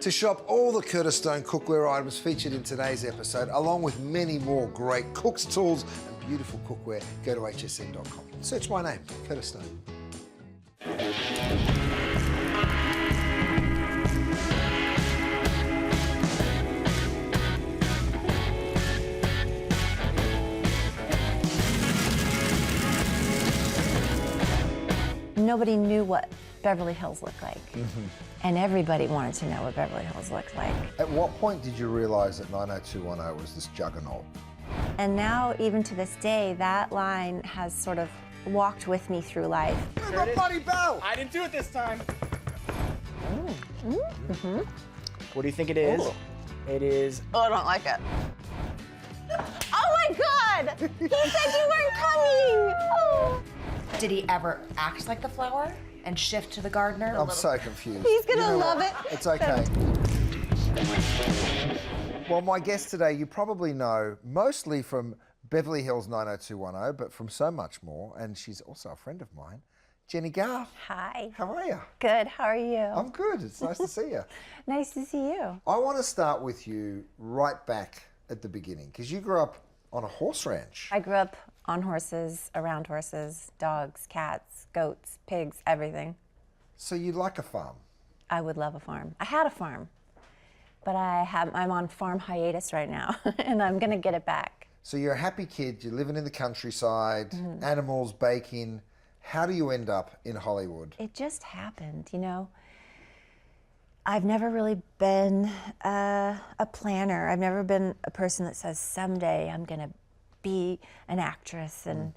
To shop all the Curtis Stone cookware items featured in today's episode, along with many more great cook's tools and beautiful cookware, go to hsn.com. Search my name, Curtis Stone. Nobody knew what Beverly Hills looked like. And everybody wanted to know what Beverly Hills looked like. At what point did you realise that 90210 was this juggernaut? And now, even to this day, that line has sort of walked with me through life. My bloody bell! I didn't do it this time. What do you think it is? Ooh. It is... Oh, I don't like it. Oh my God! He said you weren't coming! Oh. Did he ever act like the flower and shift to the gardener? I'm so confused. He's gonna You know love what? it. It's okay. Well, my guest today, you probably know mostly from Beverly Hills 90210, but from so much more, and she's also a friend of mine, Jennie Garth. Hi. How are you? Good, how are you? I'm good. It's nice to see you. Nice to see you. I want to start with you right back at the beginning, because you grew up on a horse ranch. I grew up on horses, around horses, dogs, cats, goats, pigs, everything. So you like a farm? I would love a farm. I had a farm, but I'm on farm hiatus right now, and I'm gonna get it back. So you're a happy kid, you're living in the countryside, animals, baking. How do you end up in Hollywood? It just happened, you know. I've never really been a planner. I've never been a person that says, someday I'm gonna be an actress and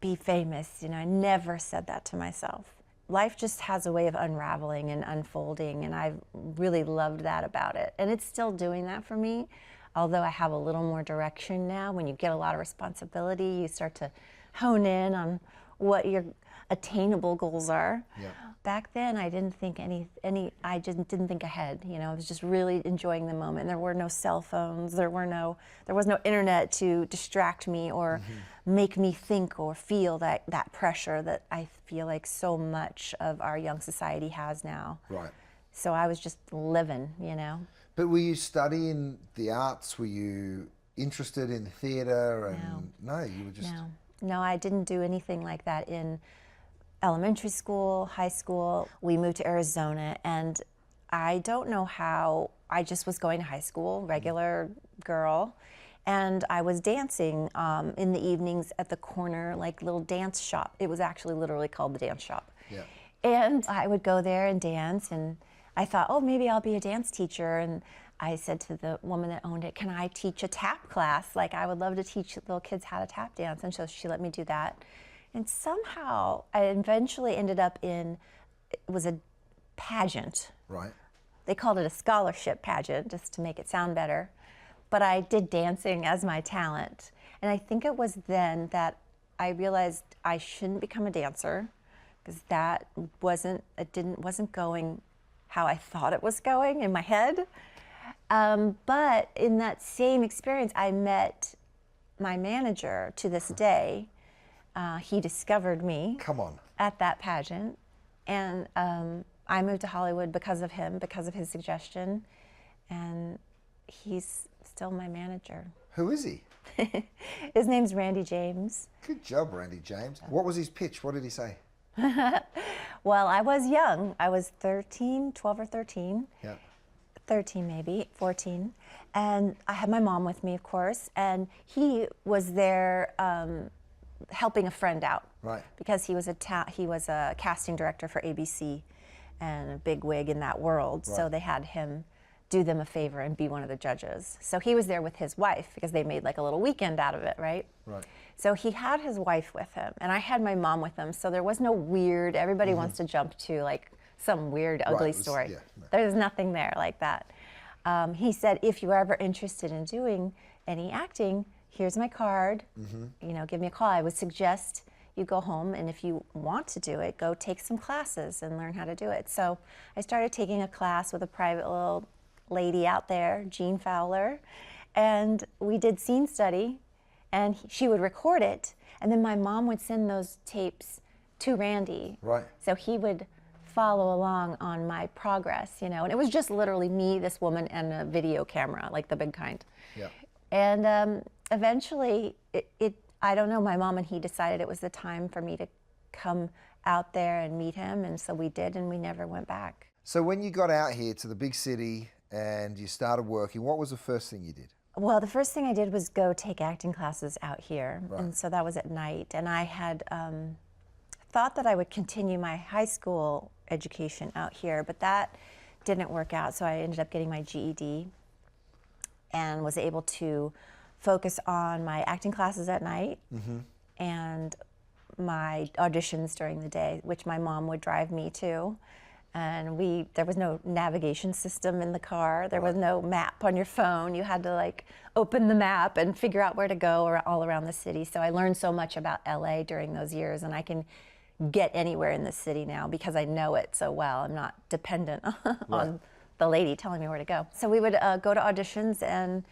be famous. You know, I never said that to myself. Life just has a way of unraveling and unfolding, and I've really loved that about it. And it's still doing that for me, although I have a little more direction now. When you get a lot of responsibility, you start to hone in on what your attainable goals are. Yeah. Back then, I didn't think I just didn't think ahead. You know, I was just really enjoying the moment. There were no cell phones. There was no internet to distract me or make me think or feel that pressure that I feel like so much of our young society has now. Right. So I was just living, you know. But were you studying the arts? Were you interested in theatre? And no, you were just... No, I didn't do anything like that in elementary school, high school. We moved to Arizona, and I don't know how, I just was going to high school, regular girl, and I was dancing in the evenings at the corner, like little dance shop. It was actually literally called the dance shop. Yeah. And I would go there and dance, and I thought, oh, maybe I'll be a dance teacher. And I said to the woman that owned it, can I teach a tap class? Like, I would love to teach little kids how to tap dance. And so she let me do that. And somehow I eventually ended up in, it was a pageant. Right. They called it a scholarship pageant, just to make it sound better. But I did dancing as my talent. And I think it was then that I realized I shouldn't become a dancer, because that wasn't going how I thought it was going in my head. But in that same experience, I met my manager to this day. He discovered me. Come on. At that pageant. And I moved to Hollywood because of him, because of his suggestion. And he's still my manager. Who is he? His name's Randy James. Good job, Randy James. What was his pitch? What did he say? Well, I was young. I was 13, 12 or 13. Yeah. 13 maybe, 14. And I had my mom with me, of course, and he was there helping a friend out. Right. Because he was a casting director for ABC and a big wig in that world. Right. So they had him do them a favor and be one of the judges. So he was there with his wife because they made like a little weekend out of it, right? Right. So he had his wife with him, and I had my mom with him. So there was no weird, everybody wants to jump to like some weird, ugly story. Yeah, no. There's nothing there like that. He said, if you're ever interested in doing any acting, here's my card, you know, give me a call. I would suggest you go home, and if you want to do it, go take some classes and learn how to do it. So I started taking a class with a private little lady out there, Jean Fowler, and we did scene study, and she would record it, and then my mom would send those tapes to Randy. Right. So he would follow along on my progress, you know. And it was just literally me, this woman, and a video camera, like the big kind. Yeah. And eventually, I don't know, my mom and he decided it was the time for me to come out there and meet him, and so we did, and we never went back. So when you got out here to the big city and you started working, what was the first thing you did? Well, the first thing I did was go take acting classes out here, Right. and so that was at night. And I had thought that I would continue my high school education out here, but that didn't work out, so I ended up getting my GED and was able to focus on my acting classes at night and my auditions during the day, which my mom would drive me to. And there was no navigation system in the car. There was no map on your phone. You had to like open the map and figure out where to go all around the city. So I learned so much about LA during those years, and I can get anywhere in the city now because I know it so well. I'm not dependent on the lady telling me where to go. So we would go to auditions, and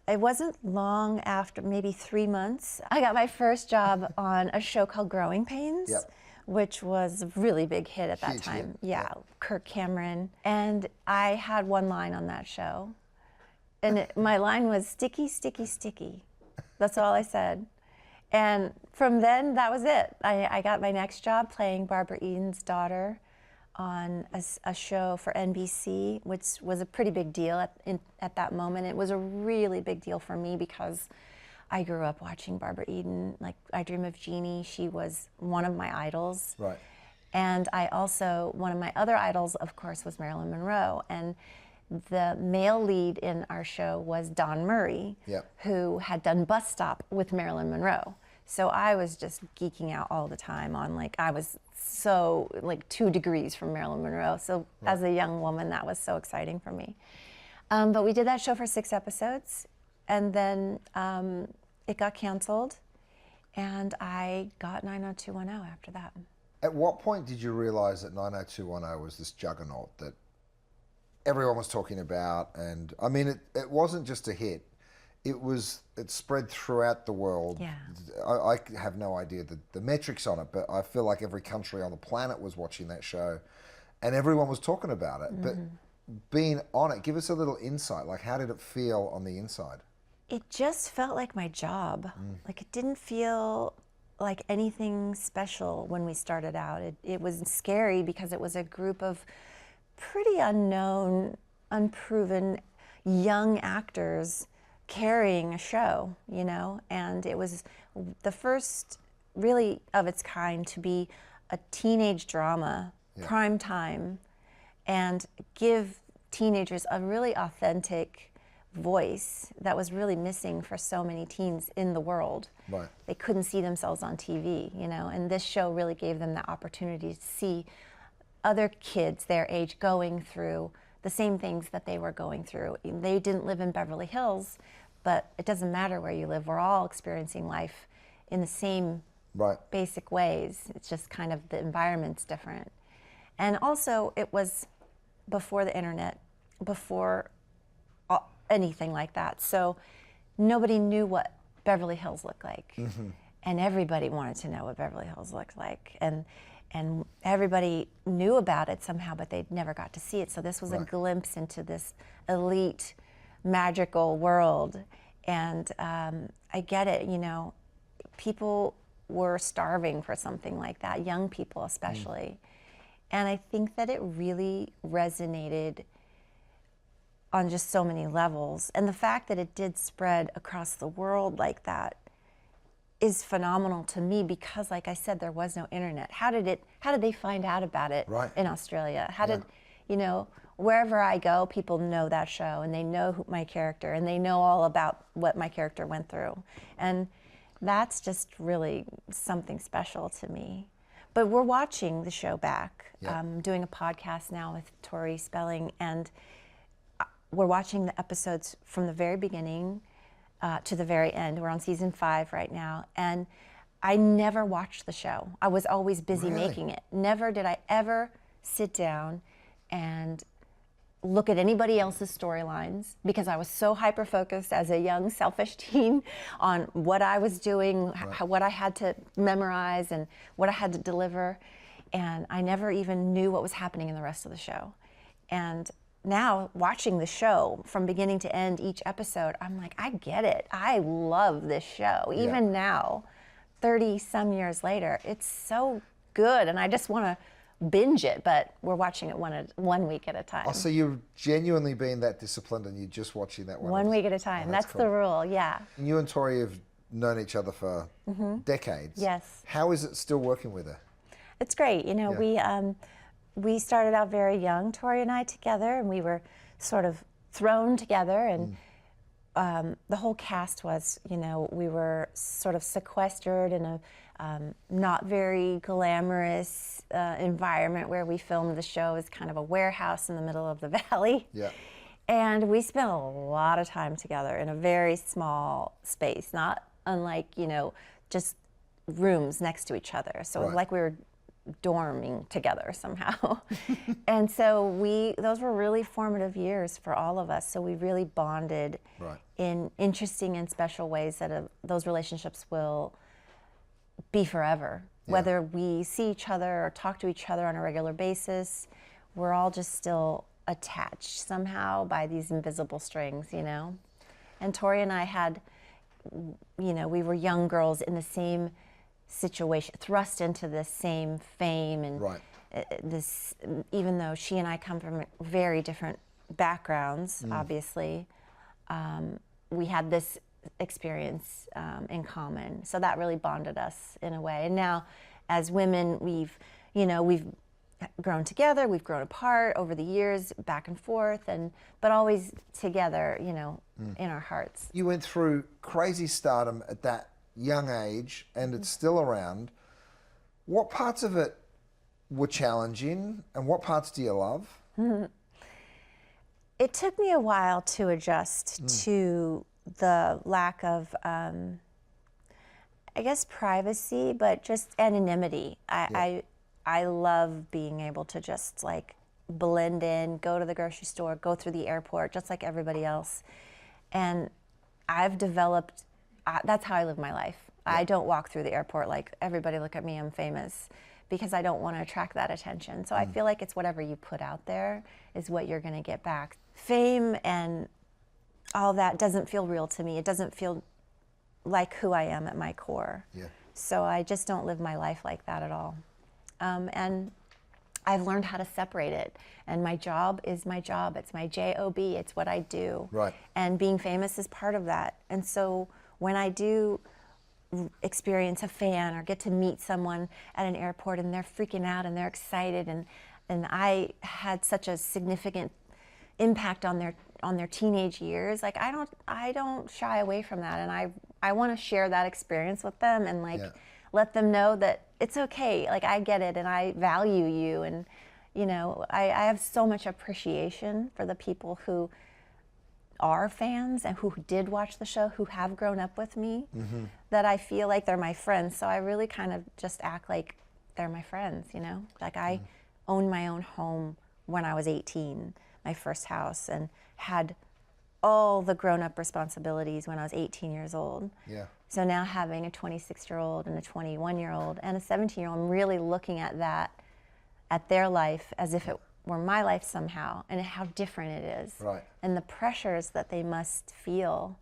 it wasn't long after, maybe 3 months, I got my first job on a show called Growing Pains. Yep. Which was a really big hit at that Huge time. hit. Yeah, Kirk Cameron. And I had one line on that show. And my line was, sticky, sticky, sticky. That's all I said. And from then, that was it. I got my next job playing Barbara Eden's daughter on a show for NBC, which was a pretty big deal at that moment. It was a really big deal for me because I grew up watching Barbara Eden. Like, I Dream of Jeannie. She was one of my idols. Right. And one of my other idols, of course, was Marilyn Monroe. And the male lead in our show was Don Murray, Yep. who had done Bus Stop with Marilyn Monroe. So I was just geeking out all the time on, like, I was so, like, 2 degrees from Marilyn Monroe. So as a young woman, that was so exciting for me. But we did that show for 6 episodes. And then it got canceled, and I got 90210 after that. At what point did you realize that 90210 was this juggernaut that everyone was talking about? And I mean, it wasn't just a hit. It spread throughout the world. Yeah. I have no idea the metrics on it, but I feel like every country on the planet was watching that show, and everyone was talking about it. But being on it, give us a little insight. Like, how did it feel on the inside? It just felt like my job. Like, it didn't feel like anything special when we started out. It was scary because it was a group of pretty unknown, unproven young actors carrying a show, you know? And it was the first really of its kind to be a teenage drama, prime time, and give teenagers a really authentic voice that was really missing for so many teens in the world. Right. They couldn't see themselves on TV, you know, and this show really gave them the opportunity to see other kids their age going through the same things that they were going through. They didn't live in Beverly Hills, but it doesn't matter where you live. We're all experiencing life in the same basic ways. It's just kind of the environment's different. And also, it was before the internet, before anything like that. So nobody knew what Beverly Hills looked like. And everybody wanted to know what Beverly Hills looked like. And everybody knew about it somehow, but they never got to see it. So this was a glimpse into this elite, magical world. And I get it, you know, people were starving for something like that, young people especially. And I think that it really resonated on just so many levels. And the fact that it did spread across the world like that is phenomenal to me because, like I said, there was no internet. How did they find out about it in Australia? How did, you know, wherever I go, people know that show and they know my character and they know all about what my character went through. And that's just really something special to me. But we're watching the show back. Doing a podcast now with Tori Spelling, and we're watching the episodes from the very beginning to the very end. We're on season 5 right now, and I never watched the show. I was always busy making it. Never did I ever sit down and look at anybody else's storylines because I was so hyper-focused as a young, selfish teen on what I was doing, what I had to memorize and what I had to deliver. and I never even knew what was happening in the rest of the show. And now watching the show from beginning to end, each episode, I'm like, I get it. I love this show. Even now, 30 some years later, it's so good, and I just want to binge it, but we're watching it one week at a time. Oh, so you're genuinely being that disciplined and you're just watching that one week at a time. Oh, that's cool. the rule, yeah. And you and Tori have known each other for decades. Yes. How is it still working with her? It's great. You know, we started out very young, Tori and I together, and we were sort of thrown together, and the whole cast was, you know, we were sort of sequestered in a not very glamorous environment where we filmed the show. It was kind of a warehouse in the middle of the valley. Yeah. And we spent a lot of time together in a very small space, not unlike, you know, just rooms next to each other. So it was like we were dorming together somehow. And so those were really formative years for all of us. So we really bonded in interesting and special ways that those relationships will be forever. Whether we see each other or talk to each other on a regular basis, we're all just still attached somehow by these invisible strings, you know? And Tori and I had, you know, we were young girls in the same situation, thrust into the same fame, and this, even though she and I come from very different backgrounds, obviously, we had this experience in common. So that really bonded us in a way. And now, as women, we've grown together, we've grown apart over the years, back and forth, but always together, you know, in our hearts. You went through crazy stardom at that young age, and it's still around. What parts of it were challenging, and what parts do you love? It took me a while to adjust to the lack of, I guess, privacy, but just anonymity. I love being able to just like blend in, go to the grocery store, go through the airport, just like everybody else. And I've developed, that's how I live my life. I don't walk through the airport like, everybody look at me, I'm famous, because I don't want to attract that attention. So I feel like it's whatever you put out there is what you're going to get back. Fame and all that doesn't feel real to me. It doesn't feel like who I am at my core. So I just don't live my life like that at all. And I've learned how to separate it. And my job is my job. It's my job. It's what I do. And being famous is part of that. And so when I do experience a fan or get to meet someone at an airport and they're freaking out and they're excited, and I had such a significant impact on their teenage years, like I don't shy away from that, and I want to share that experience with them and let them know that it's okay, like I get it and I value you, and you know, I have so much appreciation for the people who are fans and who did watch the show, who have grown up with me, that I feel like they're my friends. So I really kind of just act like they're my friends, you know? Like I owned my own home when I was 18, my first house, and had all the grown-up responsibilities when I was 18 years old. So now having a 26-year-old and a 21-year-old and a 17-year-old, I'm really looking at that, at their life as if it were my life somehow, and how different it is. And the pressures that they must feel,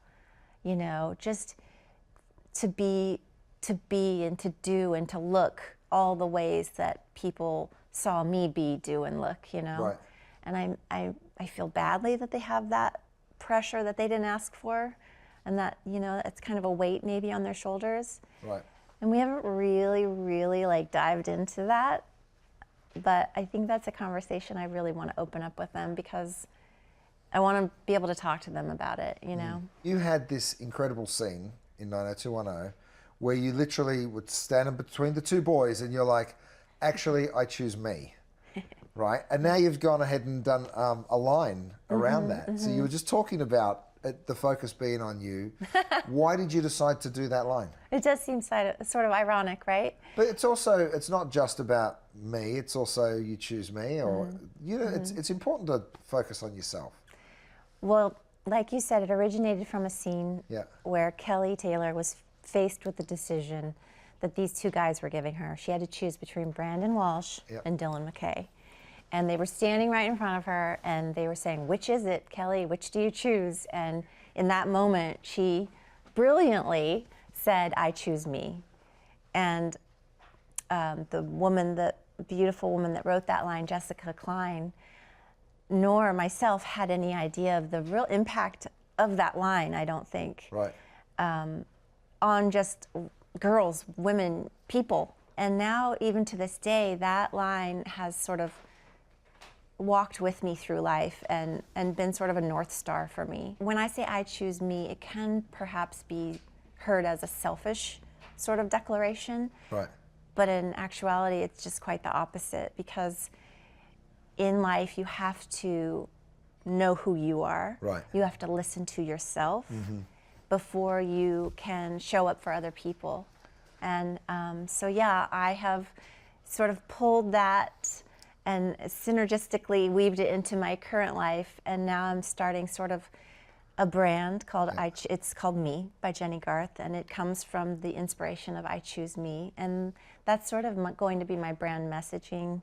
you know, just to be and to do and to look all the ways that people saw me be, do, and look, you know. And I feel badly that they have that pressure that they didn't ask for, and that, you know, it's kind of a weight maybe on their shoulders. And we haven't really like dived into that, but I think that's a conversation I really want to open up with them, because I want to be able to talk to them about it, you know. You had this incredible scene in 90210 where you literally would stand in between the two boys and you're like, actually, I choose me. And now you've gone ahead and done a line around that. So you were just talking about the focus being on you. Why did you decide to do that line? It does seem sort of ironic, right? But it's also, it's not just about me, it's also you choose me, or, you know, it's important to focus on yourself. Well, like you said, it originated from a scene where Kelly Taylor was faced with the decision that these two guys were giving her. She had to choose between Brandon Walsh and Dylan McKay. And they were standing right in front of her, and they were saying, "Which is it, Kelly? Which do you choose?" And in that moment, she brilliantly said, "I choose me." And the woman, the beautiful woman that wrote that line, Jessica Klein, nor myself had any idea of the real impact of that line, I don't think. Right. On just girls, women, people. And now, even to this day, that line has sort of walked with me through life and been sort of a North Star for me. When I say I choose me, it can perhaps be heard as a selfish sort of declaration. Right. But in actuality, it's just quite the opposite, because in life you have to know who you are. Right. You have to listen to yourself before you can show up for other people. And so yeah, I have sort of pulled that and synergistically weaved it into my current life, and now I'm starting sort of a brand called it's called Me by Jennie Garth, and it comes from the inspiration of I Choose Me, and that's sort of going to be my brand messaging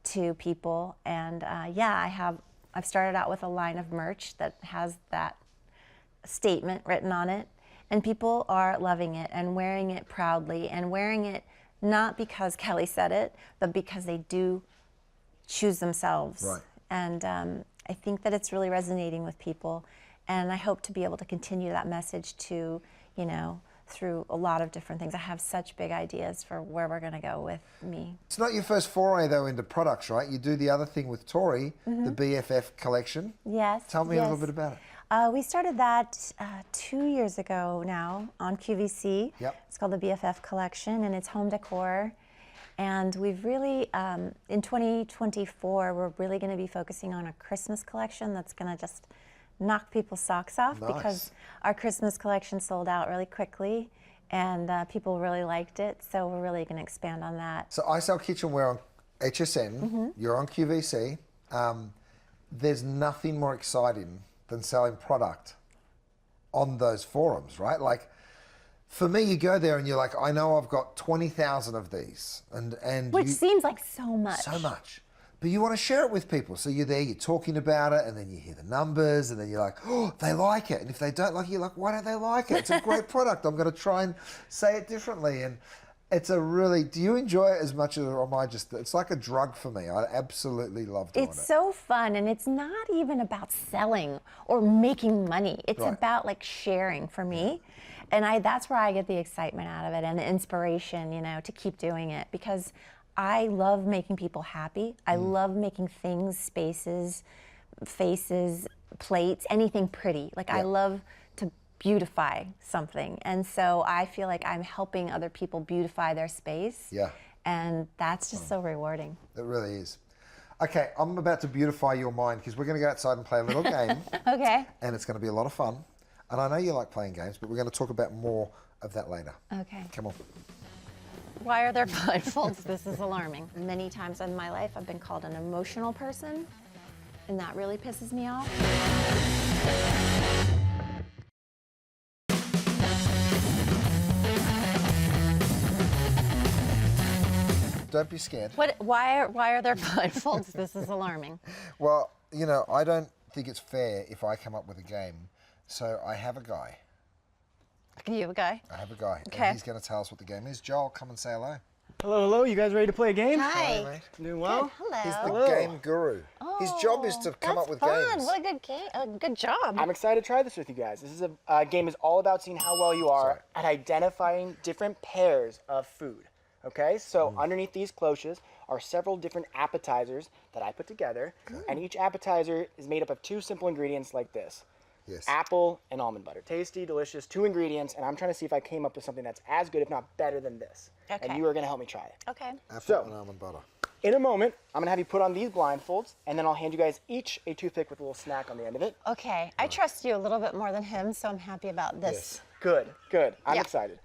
to people. And I've started out with a line of merch that has that statement written on it, and people are loving it and wearing it proudly, and wearing it not because Kelly said it, but because they do choose themselves. Right. And I think that it's really resonating with people, and I hope to be able to continue that message to, through a lot of different things. I have such big ideas for where we're going to go with Me. It's not your first foray, though, into products, right? You do the other thing with Tori, the BFF collection. Yes. Tell me a little bit about it. We started that 2 years ago now on QVC. Yep. It's called the BFF collection, and it's home decor. And we've really, in 2024, we're really going to be focusing on a Christmas collection that's going to just knock people's socks off. Nice. Because our Christmas collection sold out really quickly, and people really liked it. So we're really going to expand on that. So I Sell Kitchenware on HSN, you're on QVC. There's nothing more exciting than selling product on those forums, right? Like, for me, you go there and you're like, I know I've got 20,000 of these, and Which seems like so much. so much. But you want to share it with people. So you're there, you're talking about it, and then you hear the numbers, and then you're like, oh, they like it. And if they don't like it, you're like, why don't they like it? It's a great product. I'm going to try and say it differently. And it's a really, do you enjoy it as much as, or am I just, it's like a drug for me. I absolutely love doing it. It's so fun, and it's not even about selling or making money. It's Right. about like sharing for me. And that's where I get the excitement out of it and the inspiration, to keep doing it, because I love making people happy. I love making things, spaces, faces, plates, anything pretty. Like I love to beautify something. And so I feel like I'm helping other people beautify their space. Yeah. And that's just so rewarding. It really is. Okay, I'm about to beautify your mind because we're going to go outside and play a little game. Okay. And it's going to be a lot of fun. And I know you like playing games, but we're going to talk about more of that later. Okay. Come on. Why are there blindfolds? This is alarming. Many times in my life, I've been called an emotional person, and that really pisses me off. Don't be scared. Why are there blindfolds? This is alarming. Well, I don't think it's fair if I come up with a game. So I have a guy. You have a guy? I have a guy. Okay. And he's going to tell us what the game is. Joel, come and say hello. Hello. You guys ready to play a game? Hi. Mate. Doing well? Hello. He's the Hello. game guru. His job is to come up with games. What a good game. A good job. I'm excited to try this with you guys. This is a game is all about seeing how well you are at identifying different pairs of food. Okay, so underneath these cloches are several different appetizers that I put together, and each appetizer is made up of two simple ingredients like this. Yes. Apple and almond butter. Tasty, delicious, two ingredients, and I'm trying to see if I came up with something that's as good, if not better than this. Okay. And you are going to help me try it. Okay. Apple and almond butter. In a moment, I'm going to have you put on these blindfolds, and then I'll hand you guys each a toothpick with a little snack on the end of it. Okay. I trust you a little bit more than him, so I'm happy about this. Good. I'm Yeah. excited.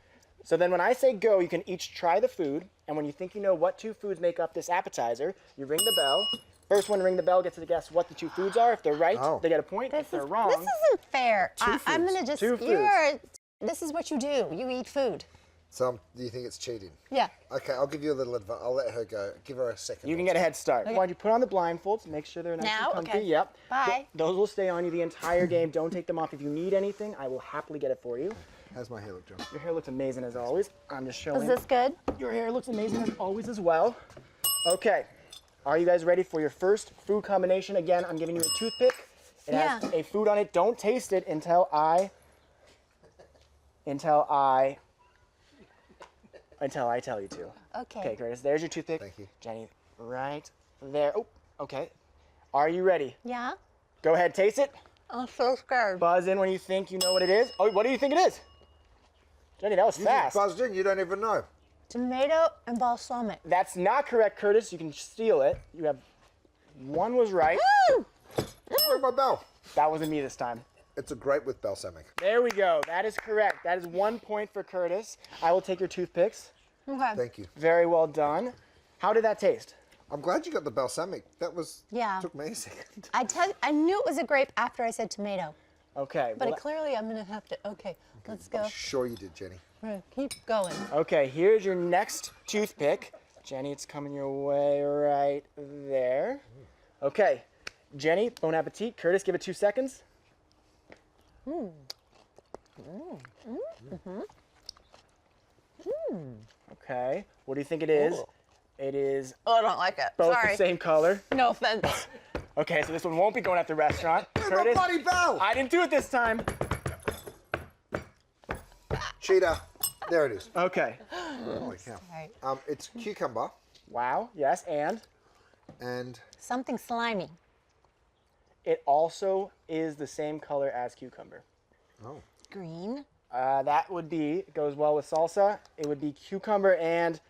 So then when I say go, you can each try the food, and when you think you know what two foods make up this appetizer, you ring the bell. First one to ring the bell gets to guess what the two foods are. If they're right, they get a point. If they're wrong, This isn't fair. I'm foods. going to just, Two foods. this is what you do. You eat food. So do you think it's cheating? Yeah. Okay, I'll give you a little advice. I'll let her go. Give her a second. You can get a head start. Why don't you put on the blindfolds? Make sure they're nice Now? and comfy. Okay. Yep. Bye. Those will stay on you the entire game. Don't take them off. If you need anything, I will happily get it for you. How's my hair look, John? Your hair looks amazing as always. I'm just showing. Is this good? Your hair looks amazing as always as well. Okay. Are you guys ready for your first food combination? Again, I'm giving you a toothpick. It has a food on it. Don't taste it until I tell you to. Okay. Okay, Curtis, there's your toothpick. Thank you. Jenny, right there. Oh, okay. Are you ready? Yeah. Go ahead, taste it. I'm so scared. Buzz in when you think you know what it is. Oh, what do you think it is? Jenny, that was You fast. just buzzed in. You don't even know. Tomato and balsamic. That's not correct, Curtis. You can steal it. You have one was right. Woo! Where's my bell? That wasn't me this time. It's a grape with balsamic. There we go. That is correct. That is 1 point for Curtis. I will take your toothpicks. Okay. Thank you. Very well done. How did that taste? I'm glad you got the balsamic. That was. Yeah. Took me a second. I knew it was a grape after I said tomato. Okay. But well, clearly I'm gonna have to, okay, let's go. Sure you did, Jenny. Keep going. okay, here's your next toothpick. Jenny, it's coming your way right there. Okay. Jenny, bon appetit. Curtis, give it 2 seconds. Okay. What do you think it is? Ooh. It is Oh, I don't like it. both Sorry. the same color. No offense. Okay, so this one won't be going at the restaurant. Where's my bloody bell? I didn't do it this time. Cheater. There it is. Okay. Holy cow. Right. It's cucumber Wow. Yes, and and Something slimy. it also is the same color as cucumber. Green. That would be, it goes well with salsa. It would be cucumber and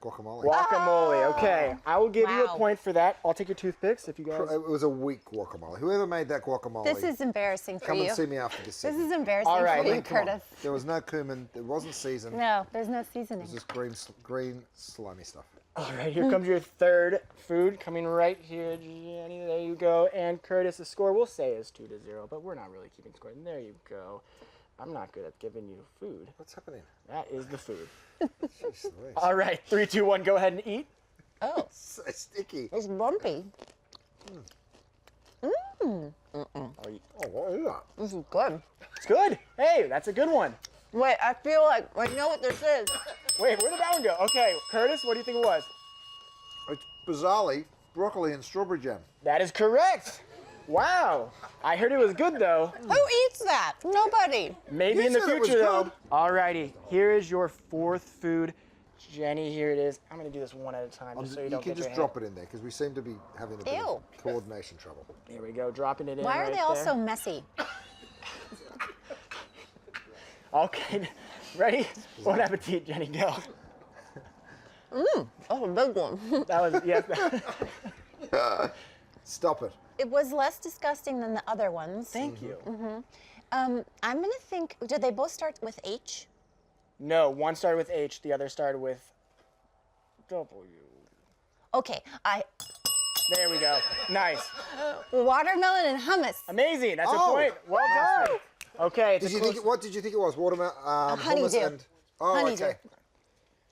guacamole. guacamole. Okay, I will give you a Wow. point for that. I'll take your toothpicks if you guys. It was a weak guacamole. Whoever made that guacamole, This is embarrassing for come you. and see me after this. This segment. is embarrassing All right, for you, then, Come on. Curtis. There was no cumin. It wasn't seasoned. No, there's no It seasoning. was just green slimy stuff. All right, here comes your third food coming right here, Jenny. There you go. And Curtis, the score we'll say is 2-0, but we're not really keeping score. And there you go. I'm not good at giving you food. What's happening? That is the food. Jeez Louise. All right, 3, 2, 1. Go ahead and eat. Oh, So sticky. it's bumpy. Are you- Oh, what is that? This is good. It's good. Hey, that's a good one. Wait, I feel like I know what this is. Wait, where did that one go? Okay, Curtis, what do you think it was? It's bizarrely broccoli and strawberry jam. That is correct. Wow. I heard it was good though. Who eats that? Nobody. Maybe You in the said it was future though. good. Alrighty, here is your fourth food. Jenny, here it is. I'm gonna do this one at a time just so you You don't can get your just drop it in there because we seem to be having a bit Ew. of coordination trouble. There we go, dropping it in. Why are right they all there. so messy? Okay, ready? Bon appetit, Jenny, go. Oh, a big one. That was, yes. Stop it. It was less disgusting than the other ones. Thank you. I'm gonna think. Did they both start with H? No, one started with H, the other started with W. Okay, There we go. Nice. watermelon and hummus. Amazing. That's a Oh. point. Well done. Okay. It's Did a you close- think? What did you think it was? Watermelon, hummus, honeydew. and oh, Honeydew. okay.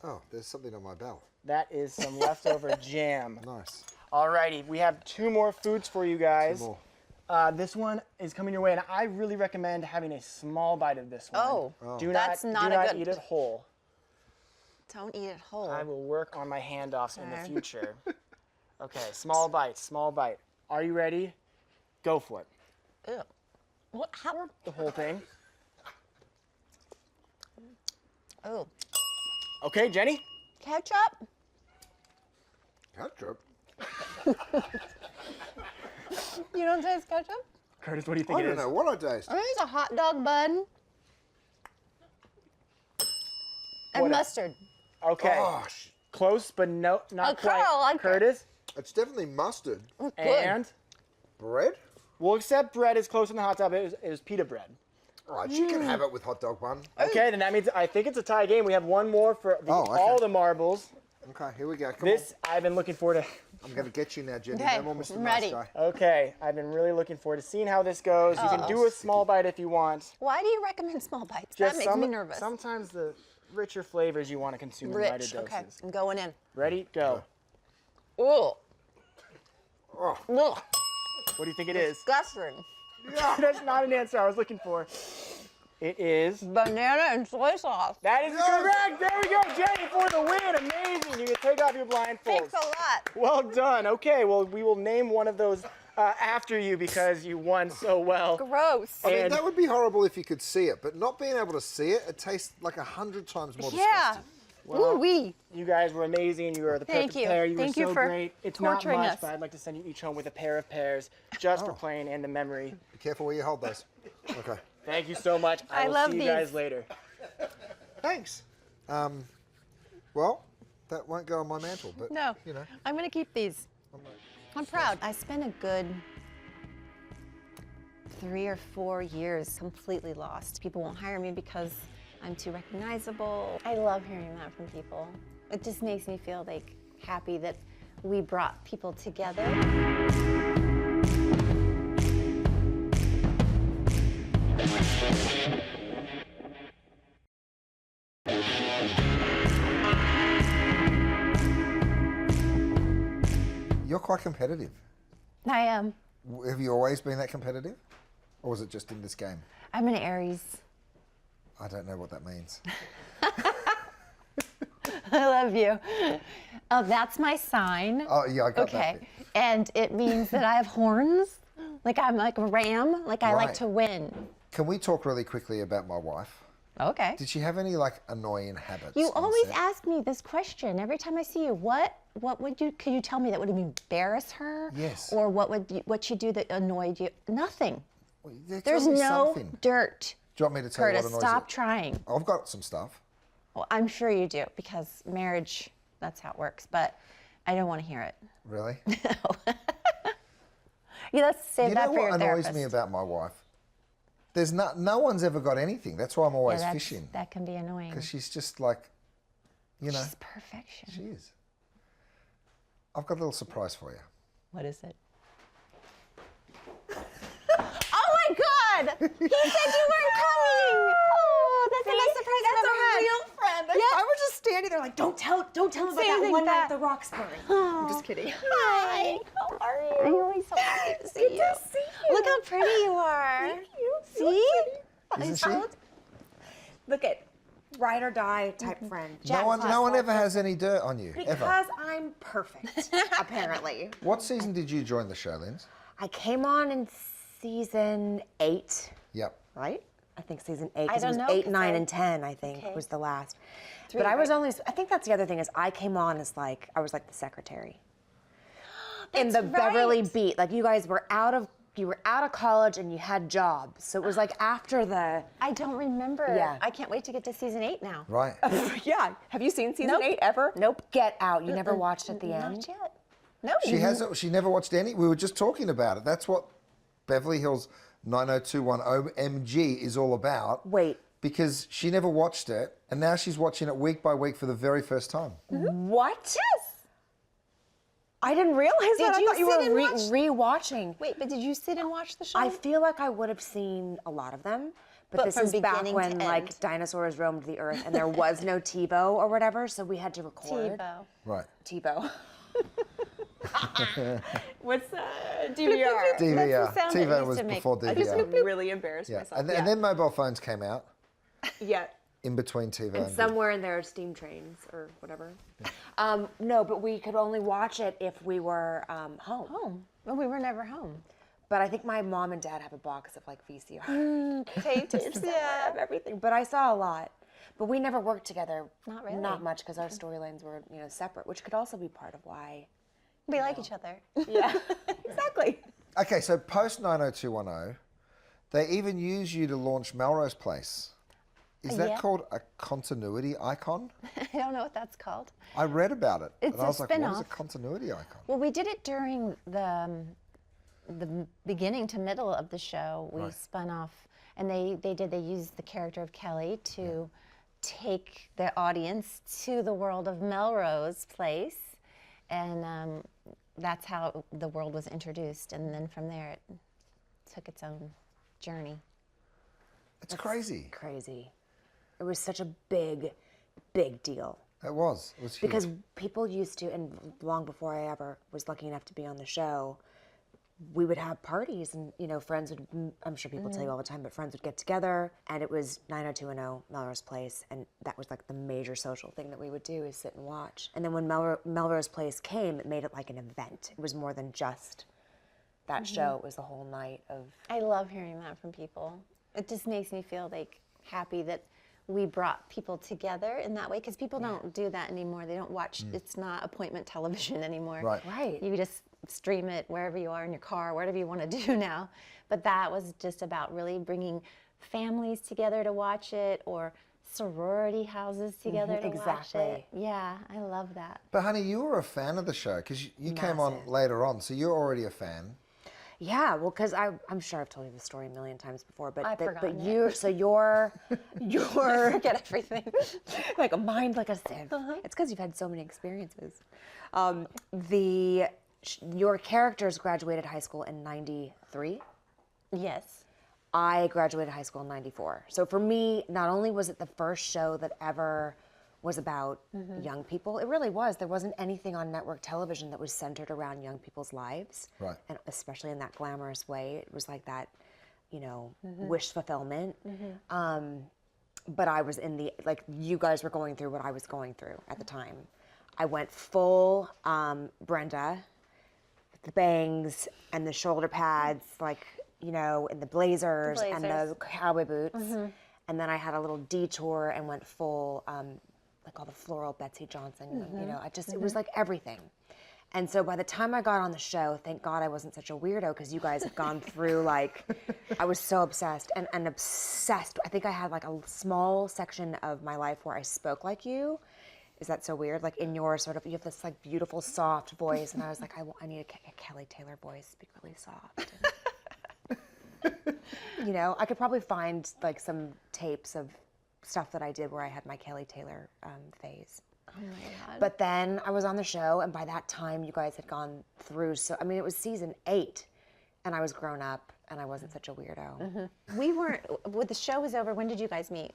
Oh, there's something on my bell. That is some leftover jam. Nice. Alrighty, we have 2 more foods for you guys. More. This one is coming your way, and I really recommend having a small bite of this one. Oh, do that's not, not do a not good- eat it whole. Don't eat it whole. I will work on my handoffs in the Okay. future. Okay, small bite, small bite. Are you ready? Go for it. Ew. What? How? The whole thing. Oh, Okay, Jenny? ketchup. Ketchup. You don't taste ketchup? Curtis, what do you think I it don't is? know what I taste. I think it's a hot dog bun. And What- mustard. Okay, Gosh, close, but no, not Okay, quite. I like it. Curtis, it's definitely mustard. Good. and Bread. we'll accept bread is close in the hot tub. It was pita bread. All right, she can have it with hot dog bun. Okay, then that means I think it's a tie game. We have one more for Oh, okay. all the marbles. Okay, here we go. Come This I've been looking forward to. on. I'm going to get you now, Jenny. Okay, No more Mr. I'm Nice ready. Guy. Okay, I've been really looking forward to seeing how this goes. You can do a small bite if you want. Why do you recommend small bites? Just that makes me nervous. Sometimes the richer flavors you want to consume in lighter doses. Okay, I'm going in. Ready? Go. Ooh. Oh. Ugh. What do you think it is? Disgusting. That's not an answer I was looking for. It is Banana and soy sauce. That is correct. There we go, Jenny, for the win. Amazing. You can take off your blindfolds. Thanks a lot. Well done. Okay, well, we will name one of those after you because you won so well. Gross. I mean, And- that would be horrible if you could see it, but not being able to see it, it tastes like 100 times more Yeah. disgusting. Well, Ooh-wee. You guys were amazing. You were the Thank perfect you. pair. You Thank were you so for great. It's not torturing much, us. but I'd like to send you each home with a pair of pears just for playing and the memory. Be careful where you hold those. Okay. Thank you so much. I will love see you these. guys later. Thanks. Well, that won't go on my mantle, but No, you know. I'm gonna keep these. I'm proud. I spent a good 3 or 4 years completely lost. People won't hire me because I'm too recognizable. I love hearing that from people. It just makes me feel like happy that we brought people together. You're quite competitive. I am. Have you always been that competitive? Or was it just in this game? I'm an Aries. I don't know what that means. I love you. Oh, that's my sign. Oh, yeah, I got Okay. that bit. And it means that I have horns. Like I'm like a ram. Like I like Right. to win. Can we talk really quickly about my wife? Okay. Did she have any, like, annoying habits? You on always set? ask me this question every time I see you. What would you? Could you tell me that would embarrass her? Yes. Or what she do that annoyed you? Nothing. Well, there's There's gotta be no something. dirt. Do you want me to tell Curtis, you what annoys stop you? trying. I've got some stuff. Well, I'm sure you do because marriage, that's how it works. But I don't want to hear it. Really? Yeah, let's save You that know for your what annoys therapist. me about my wife? There's no one's ever got anything. That's why I'm always Yeah, fishing. that can be annoying. Because she's just like, you know, She's perfection. she is. I've got a little surprise for you. What is it? Oh my God! He said you weren't coming. Oh, that's the best surprise I've ever had. real friend. Yeah. I was just standing there like, don't tell him about Say that anything one night bad. at the Roxbury. Oh. I'm just kidding. Hi. How are you? I'm always so happy to see you. to see you. Look how pretty you are. Thank you. See? Isn't she? Look at ride or die type friend. No one ever has any dirt on you, ever. Because I'm perfect, apparently. What season did you join the show, Linz? I came on in season 8, Yep. right? I think season 8. I 'cause don't it was know, 8, 'cause 9, I- and 10, I think, Okay. was the last. 3, but I was right? only, I think that's the other thing is I came on as like, I was like the secretary. In the That's Beverly right. beat. Like you guys were out of college and you had jobs. So it was like after the, I don't remember. Yeah. I can't wait to get to season 8 now. Right. yeah. Have you seen season Nope. 8 ever? Nope. Get out. You never watched at the Not end? yet. No. She hasn't. She never watched any. We were just talking about it. That's what Beverly Hills 90210 OMG is all about. Wait. Because she never watched it, and now she's watching it week by week for the very first time. What? Yes. I didn't realize that. I you thought you sit were and watch- re-watching. Wait, but did you sit and watch the show? I feel like I would have seen a lot of them, but But this from is back beginning when to like end. dinosaurs roamed the earth and there was no TiVo or whatever, so we had to record. TiVo. Right. TiVo. What's DVR? DVR. the sound it TiVo used was to make. before I just DVR. really embarrassed Yeah. myself. And then mobile phones came out yeah. in between TiVo And and somewhere in there are steam trains or whatever. No, but we could only watch it if we were home. Home. Well, we were never home. But I think my mom and dad have a box of like VCR Tapes. somewhere of everything. But I saw a lot. But we never worked together. Not really. Not much because our storylines were, separate, which could also be part of why. We like each other. Yeah, exactly. Okay, so post 90210, they even use you to launch Melrose Place. Is that Yeah. called a continuity icon? I don't know what that's called. I read about it. It's and I a was like, what is a spin-off. continuity icon? Well, we did it during the beginning to middle of the show. We Right. spun off, and they used the character of Kelly to take the audience to the world of Melrose Place, and that's how the world was introduced. And then from there, it took its own journey. It's crazy. Crazy. It was such a big big deal. It was huge. Because people used to, and long before I ever was lucky enough to be on the show, we would have parties and, you know, friends would, I'm sure people tell you all the time, but friends would get together and it was 90210 Melrose Place. And that was like the major social thing that we would do is sit and watch. And then when Melrose Place came, it made it like an event. It was more than just that show. It was the whole night of... I love hearing that from people. It just makes me feel like happy that we brought people together in that way, because people don't do that anymore. They don't watch, it's not appointment television anymore. Right. You just stream it wherever you are in your car, whatever you want to do now. But that was just about really bringing families together to watch it, or sorority houses together to watch it. Yeah, I love that. But honey, you were a fan of the show because you came on later on, so you're already a fan. Yeah, well, because I'm sure I've told you the story a million times before, but I've forgotten it. you're Forget everything. like a mind like a sieve. It's because you've had so many experiences. Your characters graduated high school in '93. Yes. I graduated high school in '94. So for me, not only was it the first show that ever was about young people, it really was. There wasn't anything on network television that was centered around young people's lives. Right. And especially in that glamorous way. It was like that, you know, wish fulfillment. But I was in the, like, you guys were going through what I was going through at the time. I went full Brenda, with the bangs and the shoulder pads, like, you know, and the blazers and the cowboy boots. And then I had a little detour and went full, like all the floral Betsy Johnson, you know, it was like everything. And so by the time I got on the show, thank God I wasn't such a weirdo, because you guys had gone through, like, I was so obsessed and obsessed. I think I had like a small section of my life where I spoke like you. Is that so weird? Like in your sort of, you have this like beautiful, soft voice. And I was like, I need a Kelly Taylor voice, speak really soft. You know, I could probably find like some tapes of stuff that I did where I had my Kelly Taylor phase. Oh my God. But then I was on the show, and by that time you guys had gone through, so, I mean, it was season 8, and I was grown up, and I wasn't such a weirdo. We weren't, when the show was over, when did you guys meet?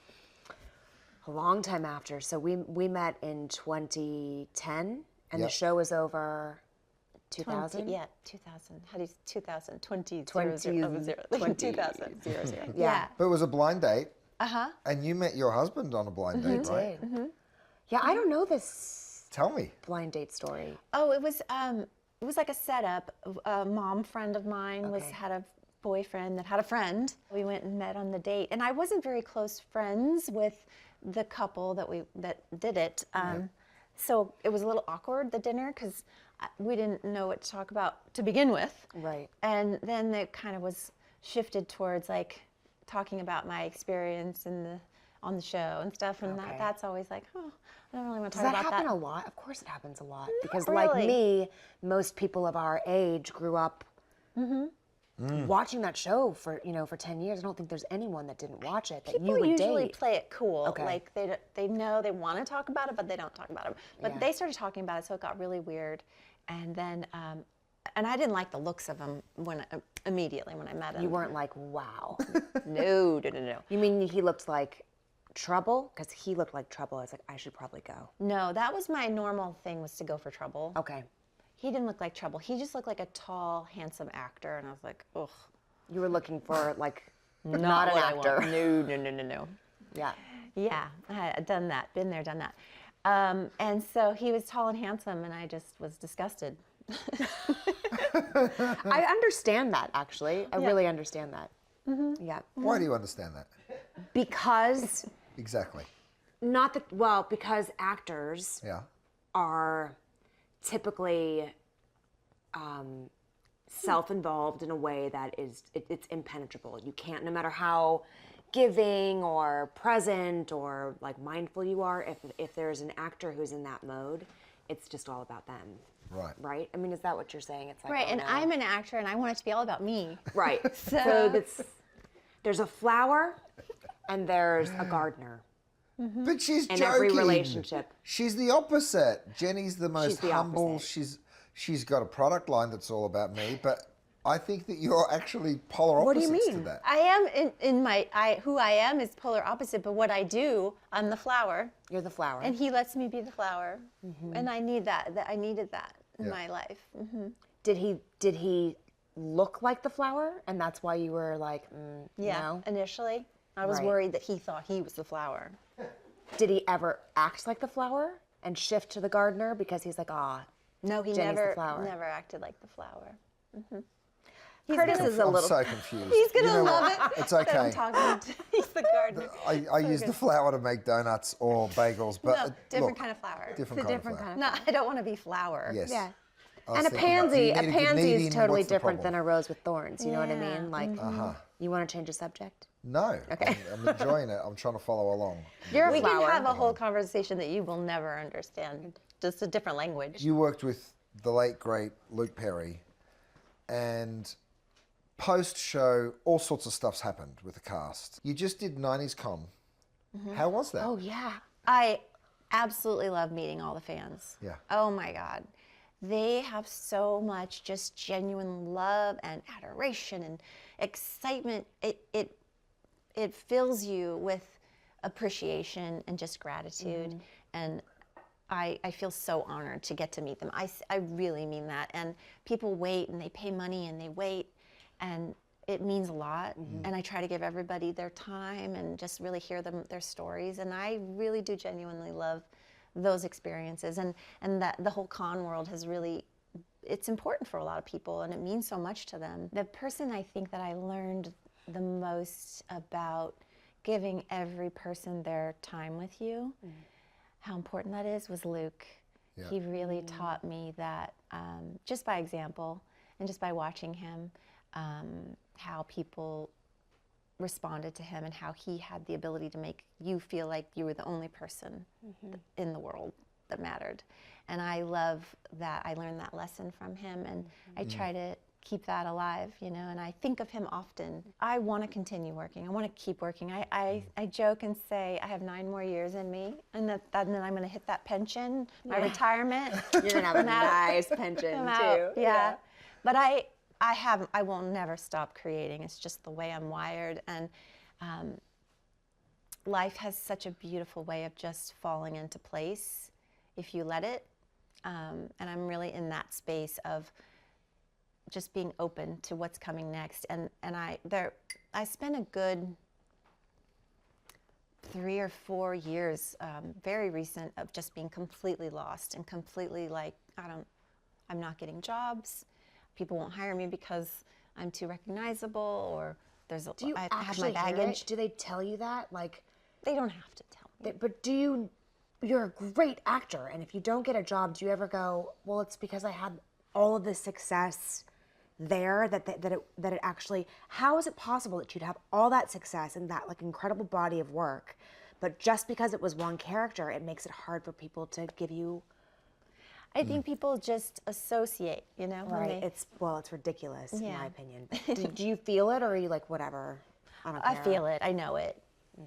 A long time after. So we met in 2010, and the show was over 2000? Yeah, 2000. How do you, 2000, 20, 20, 2000. Yeah. But it was a blind date. And you met your husband on a blind date, right? Yeah, I don't know this Tell me. blind date story. Oh, it was like a setup. A mom friend of mine had a boyfriend that had a friend. We went and met on the date, and I wasn't very close friends with the couple that did it. So it was a little awkward, the dinner, because we didn't know what to talk about to begin with. Right. And then it kind of was shifted towards like talking about my experience on the show and stuff, and that's always like, oh, I don't really want to talk about that. Does that happen a lot? Of course it happens a lot. Because really. like me, most people of our age grew up watching that show for 10 years. I don't think there's anyone that didn't watch it that you People would usually date. play it cool. Okay. Like they know they want to talk about it, but they don't talk about it. But they started talking about it, so it got really weird. And then, and I didn't like the looks of him immediately when I met him. You weren't like, wow. No. You mean he looked like trouble? Because he looked like trouble. I was like, I should probably go. No, that was my normal thing, was to go for trouble. Okay. He didn't look like trouble. He just looked like a tall, handsome actor, and I was like, ugh. You were looking for like not an actor. No. Yeah. Yeah, I had done that, been there, done that. And so he was tall and handsome, and I just was disgusted. I understand that, actually. I really understand that. Yeah. Why do you understand that? Because Exactly. because actors Yeah. are typically self-involved in a way that it's impenetrable. You can't, no matter how giving or present or like mindful you are, if there's an actor who's in that mode, it's just all about them. Right. Right? I mean, is that what you're saying? It's like, Right, oh, and no. I'm an actor, and I want it to be all about me. Right. So there's a flower and there's a gardener. But she's In joking. every relationship. She's the opposite. Jenny's the most the humble. opposite. She's got a product line that's all about me, but I think that you're actually polar What do you opposites mean? to that. I am in my who I am is polar opposite, but what I do, I'm the flower, You're the flower. and he lets me be the flower, and I need that. I needed that in Yeah. my life. Did he look like the flower, and that's why you were like, Yeah. no? Initially, I was Right. worried that he thought he was the flower. Did he ever act like the flower and shift to the gardener because he's like, No, he Jenny's the never flower. acted like the flower. Curtis is a I'm little. so confused. He's gonna You know love what? it. It's that I'm okay. talking to. He's the gardener. I use the flour to make donuts or bagels, but No, different look, kind of flower. different It's a kind different of flour. kind of. No, I don't want to be flower. Yes. Yeah. I was And a thinking, do pansy, you a need good pansy is kneading? totally What's the different than problem? a rose with thorns. You know what I Yeah, mean? Like, you want to change the subject? No. Okay. I'm enjoying it. I'm trying to follow along. You're a We flower. can have a whole conversation that you will never understand. Just a different language. You worked with the late, great Luke Perry, and post-show, all sorts of stuff's happened with the cast. You just did 90s Con. How was that? Oh yeah. I absolutely love meeting all the fans. Yeah. Oh my God. They have so much just genuine love and adoration and excitement. It fills you with appreciation and just gratitude. And I feel so honored to get to meet them. I really mean that. And people wait and they pay money and they wait, and it means a lot. And I try to give everybody their time and just really hear their stories. And I really do genuinely love those experiences. And that the whole con world has really, it's important for a lot of people and it means so much to them. The person I think that I learned the most about giving every person their time with you, how important that is, was Luke. Yeah. He really taught me that just by example and just by watching him, how people responded to him and how he had the ability to make you feel like you were the only person in the world that mattered. And I love that I learned that lesson from him, and I try to keep that alive, you know, and I think of him often. I want to continue working. I want to keep working. I joke and say I have 9 more years in me, and then I'm going to hit that pension, my retirement. You're gonna have a nice pension I'm too. out. Yeah. But I will never stop creating. It's just the way I'm wired. And life has such a beautiful way of just falling into place if you let it. And I'm really in that space of just being open to what's coming next. And I spent a good 3 or 4 years, very recent, of just being completely lost and completely like, I'm not getting jobs. People won't hire me because I'm too recognizable, or Do you I have my actually hear baggage. it? Do they tell you that? Like, They don't have to tell me. but you're a great actor, and if you don't get a job, do you ever go, well, it's because I had all of this success there that it actually, how is it possible that you'd have all that success and that like incredible body of work, but just because it was one character, it makes it hard for people to give you. I think people just associate, you know. when Right. they- It's ridiculous in Yeah. my opinion. Do you feel it, or are you like, whatever? I don't care. I feel it. I know it.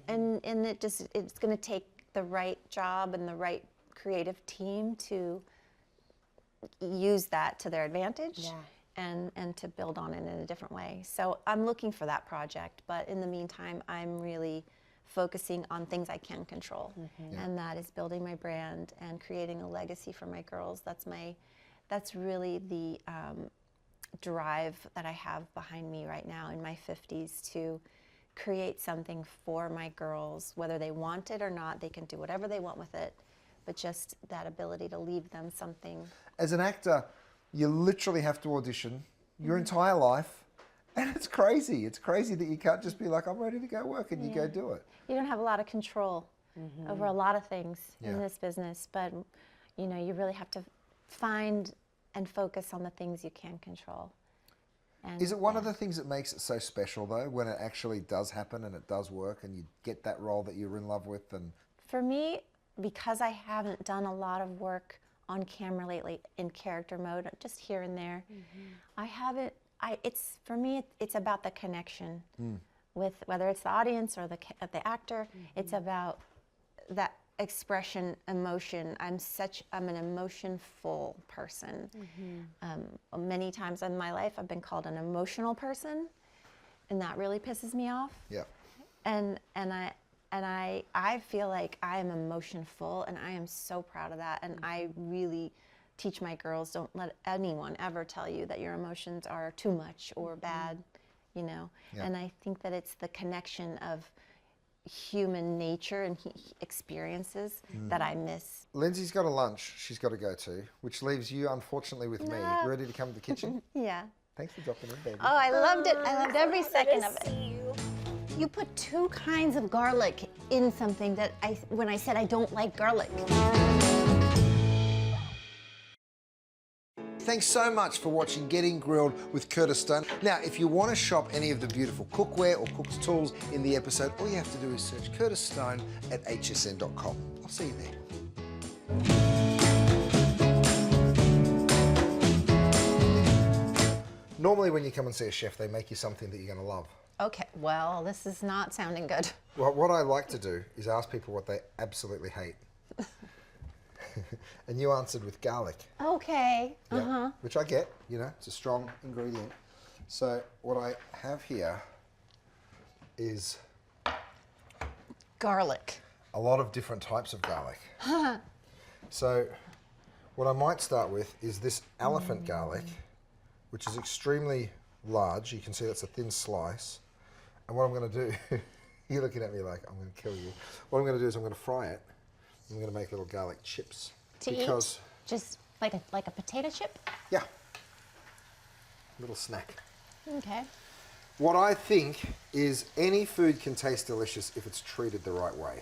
And it's going to take the right job and the right creative team to use that to their advantage. Yeah. And to build on it in a different way. So I'm looking for that project, but in the meantime, I'm really focusing on things I can control, and that is building my brand and creating a legacy for my girls. That's really the drive that I have behind me right now in my 50s, to create something for my girls, whether they want it or not. They can do whatever they want with it, but just that ability to leave them something. As an actor, you literally have to audition your entire life, and it's crazy. It's crazy that you can't just be like, I'm ready to go work, and you go do it. You don't have a lot of control over a lot of things in Yeah. this business, but you know, you really have to find and focus on the things you can control. And, Is it one of the things that makes it so special, though, when it actually does happen and it does work and you get that role that you're in love with? And For me, because I haven't done a lot of work on camera lately in character mode, just here and there, I haven't. For me, it's about the connection with whether it's the audience or the actor. It's about that expression, emotion. I'm an emotion-full person. Many times in my life, I've been called an emotional person, and that really pisses me off. Yeah. And I feel like I am emotion-full, and I am so proud of that. And I really teach my girls, don't let anyone ever tell you that your emotions are too much or bad, you know. Yeah. And I think that it's the connection of human nature and experiences that I miss. Lindsay's got a lunch she's got to go to, which leaves you, unfortunately, with me. Ready to come to the kitchen? Yeah. Thanks for dropping in, baby. Oh, I loved it. I loved every second of it. You put 2 kinds of garlic in something that when I said I don't like garlic. Thanks so much for watching Getting Grilled with Curtis Stone. Now, if you want to shop any of the beautiful cookware or cook's tools in the episode, all you have to do is search Curtis Stone at hsn.com. I'll see you there. Normally when you come and see a chef, they make you something that you're going to love. Okay, well, this is not sounding good. Well, what I like to do is ask people what they absolutely hate. And you answered with garlic. Okay. Yeah, which I get, you know, it's a strong ingredient. So what I have here is Garlic. a lot of different types of garlic. So what I might start with is this elephant garlic, which is extremely large. You can see that's a thin slice. And what I'm going to do, you're looking at me like I'm going to kill you. What I'm going to do is I'm going to fry it. I'm going to make little garlic chips. To eat? Just like a potato chip? Yeah, little snack. Okay. What I think is any food can taste delicious if it's treated the right way.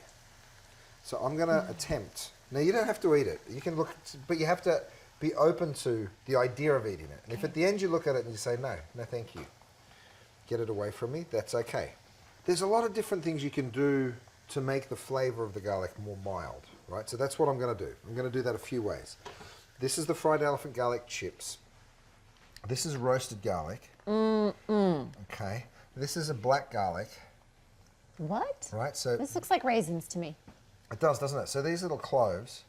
So I'm going to attempt. Now you don't have to eat it. You can look, but you have to be open to the idea of eating it. And if at the end you look at it and you say, no thank you, get it away from me, that's okay. There's a lot of different things you can do to make the flavor of the garlic more mild, right? So that's what I'm going to do. I'm going to do that a few ways. This is the fried elephant garlic chips. This is roasted garlic. Okay. This is a black garlic. What? Right, so This looks like raisins to me. it does, doesn't it? So these little cloves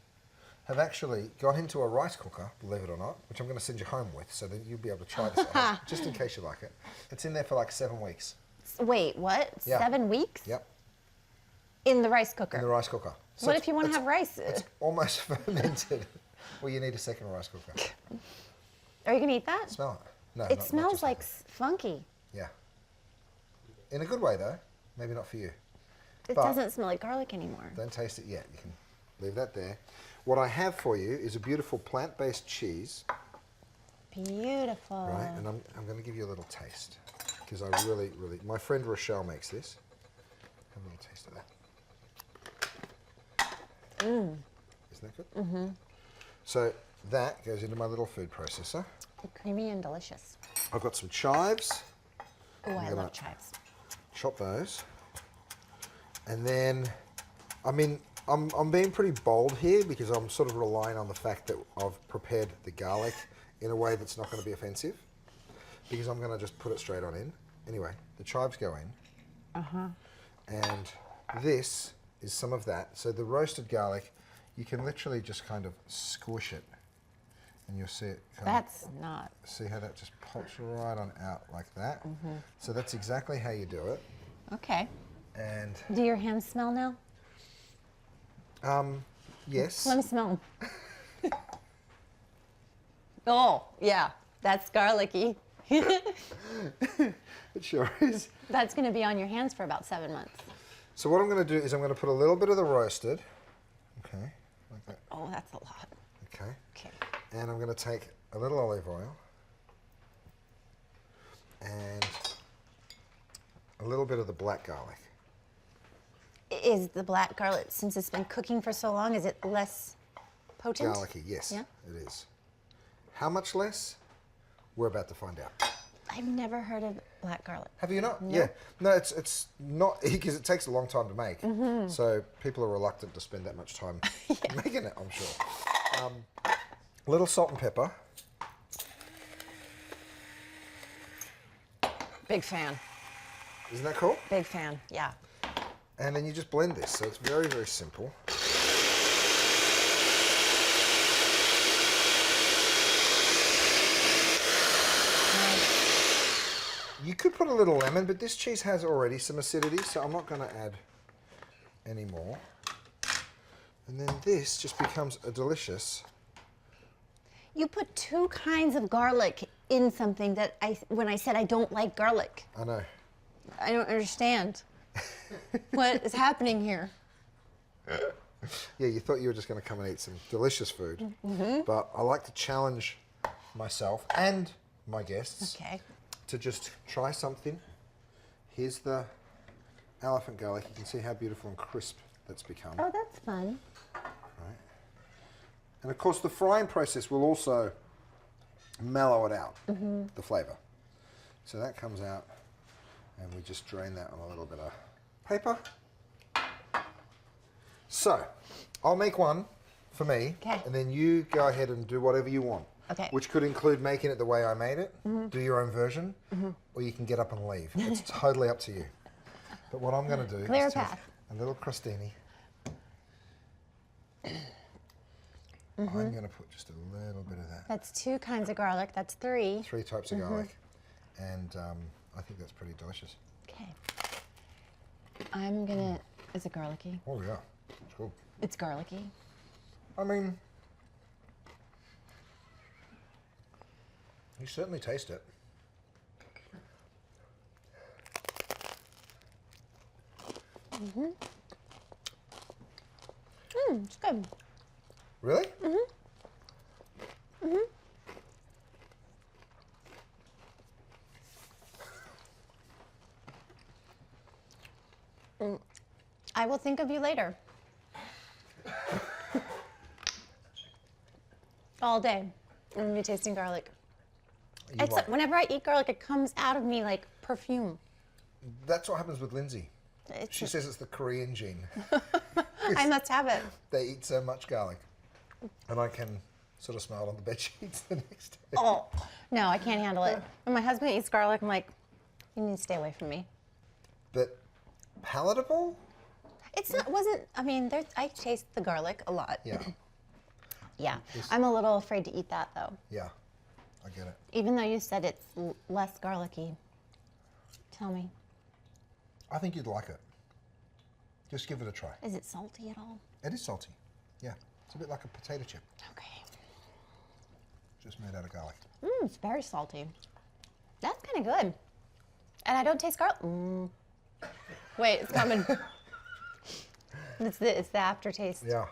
have actually got into a rice cooker, believe it or not, which I'm going to send you home with, so that you'll be able to try this at home, just in case you like it. It's in there for like 7 weeks. Wait, what? Yeah. 7 weeks? Yep, In the rice cooker? in the rice cooker. So What it's- if you want to it's- have rice? It's almost fermented. Well, you need a second rice cooker. Are you going to eat that? Smell it. No, It not smells just like that. funky. Yeah. In a good way, though. Maybe not for you. It But- doesn't smell like garlic anymore. Don't taste it yet. You can leave that there. What I have for you is a beautiful plant-based cheese, Beautiful. right? And I'm going to give you a little taste because I really, my friend Rochelle makes this. Have a little taste of that. Isn't that good? Mm-hmm. So that goes into my little food processor. Creamy and delicious. I've got some chives. Oh, I gonna- love chives. Chop those. And then, I mean, I'm being pretty bold here because I'm sort of relying on the fact that I've prepared the garlic in a way that's not going to be offensive, because I'm going to just put it straight on in. Anyway, the chives go in. And this is some of that. So the roasted garlic, you can literally just kind of squish it and you'll see it kind That's not. see how that just pops right on out like that. So that's exactly how you do it. Okay. And Do your hands smell now? yes. Let me smell them. Oh, yeah. That's garlicky. It sure is. That's going to be on your hands for about 7 months. So what I'm going to do is I'm going to put a little bit of the roasted, okay, like that, Oh, that's a lot. okay, Okay. and I'm going to take a little olive oil and a little bit of the black garlic. Is the black garlic, since it's been cooking for so long, is it less potent? Garlicky, yes, Yeah? it is. How much less? We're about to find out. I've never heard of black garlic. Have you not? Yeah. No, it's not, because it takes a long time to make. So people are reluctant to spend that much time making it, I'm sure. A little salt and pepper. Big fan. Isn't that cool? Big fan, yeah. And then you just blend this. So it's very, very simple. You could put a little lemon, but this cheese has already some acidity, so I'm not going to add any more. And then this just becomes a delicious... You put 2 kinds of garlic in something that when I said I don't like garlic. I know. I don't understand. What is happening here? Yeah, you thought you were just going to come and eat some delicious food. But I like to challenge myself and my guests to just try something. Here's the elephant garlic. You can see how beautiful and crisp that's become. Oh, that's fun. Right. And of course, the frying process will also mellow it out, the flavour. So that comes out, and we just drain that on a little bit of paper. So, I'll make one for me, and then you go ahead and do whatever you want. Okay. Which could include making it the way I made it, do your own version, or you can get up and leave. It's totally up to you. But what I'm going to do Clear is take path. a little crostini. I'm going to put just a little bit of that. That's 2 kinds of garlic. That's 3. 3 types of garlic. And I think that's pretty delicious. Okay. I'm gonna. Is it garlicky? Oh, yeah. It's cool. It's garlicky. I mean, you certainly taste it. It's good. Really? I will think of you later. All day. I'm gonna be tasting garlic. Whenever I eat garlic, it comes out of me like perfume. That's what happens with Lindsay. She says it's the Korean gene. I must have it. They eat so much garlic. And I can sort of smell it on the bed sheets the next day. Oh, no, I can't handle it. When my husband eats garlic, I'm like, you need to stay away from me. But palatable? It's not, I taste the garlic a lot. Yeah. Yeah. I'm a little afraid to eat that though. Yeah, I get it. Even though you said it's less garlicky. Tell me. I think you'd like it. Just give it a try. Is it salty at all? It is salty. Yeah. It's a bit like a potato chip. Okay. Just made out of garlic. It's very salty. That's kind of good. And I don't taste garlic. Wait, it's coming. It's the aftertaste. Yeah.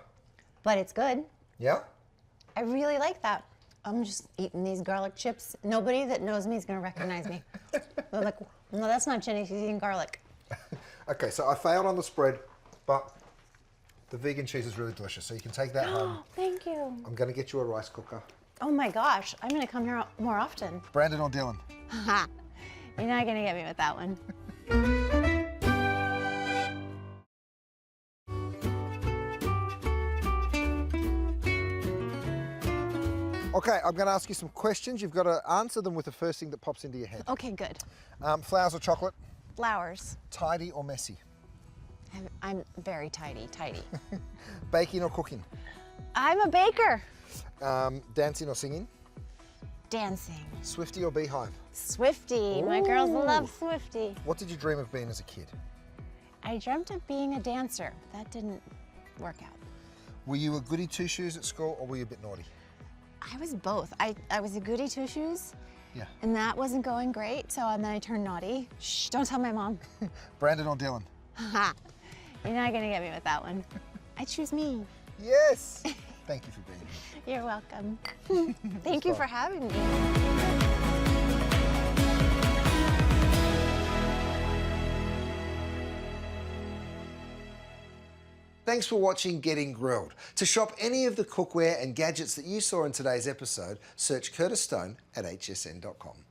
But it's good. Yeah? I really like that. I'm just eating these garlic chips. Nobody that knows me is going to recognize me. They're like, no, that's not Jennie. She's eating garlic. Okay, so I failed on the spread, but the vegan cheese is really delicious. So you can take that home. Thank you. I'm going to get you a rice cooker. Oh my gosh, I'm going to come here more often. Brandon or Dylan? You're not going to get me with that one. Okay, I'm going to ask you some questions. You've got to answer them with the first thing that pops into your head. Okay, good. Flowers or chocolate? Flowers. Tidy or messy? I'm very tidy. Baking or cooking? I'm a baker. Dancing or singing? Dancing. Swiftie or beehive? Swiftie. My girls love Swiftie. What did you dream of being as a kid? I dreamt of being a dancer. That didn't work out. Were you a goody two-shoes at school or were you a bit naughty? I was both. I was a goody two-shoes. Yeah. And that wasn't going great, so then I turned naughty. Shh, don't tell my mom. Brandon or Dylan? Ha! You're not gonna get me with that one. I choose me. Yes! Thank you for being here. You're welcome. Thank you for having me. Thanks for watching Getting Grilled. To shop any of the cookware and gadgets that you saw in today's episode, search Curtis Stone at hsn.com.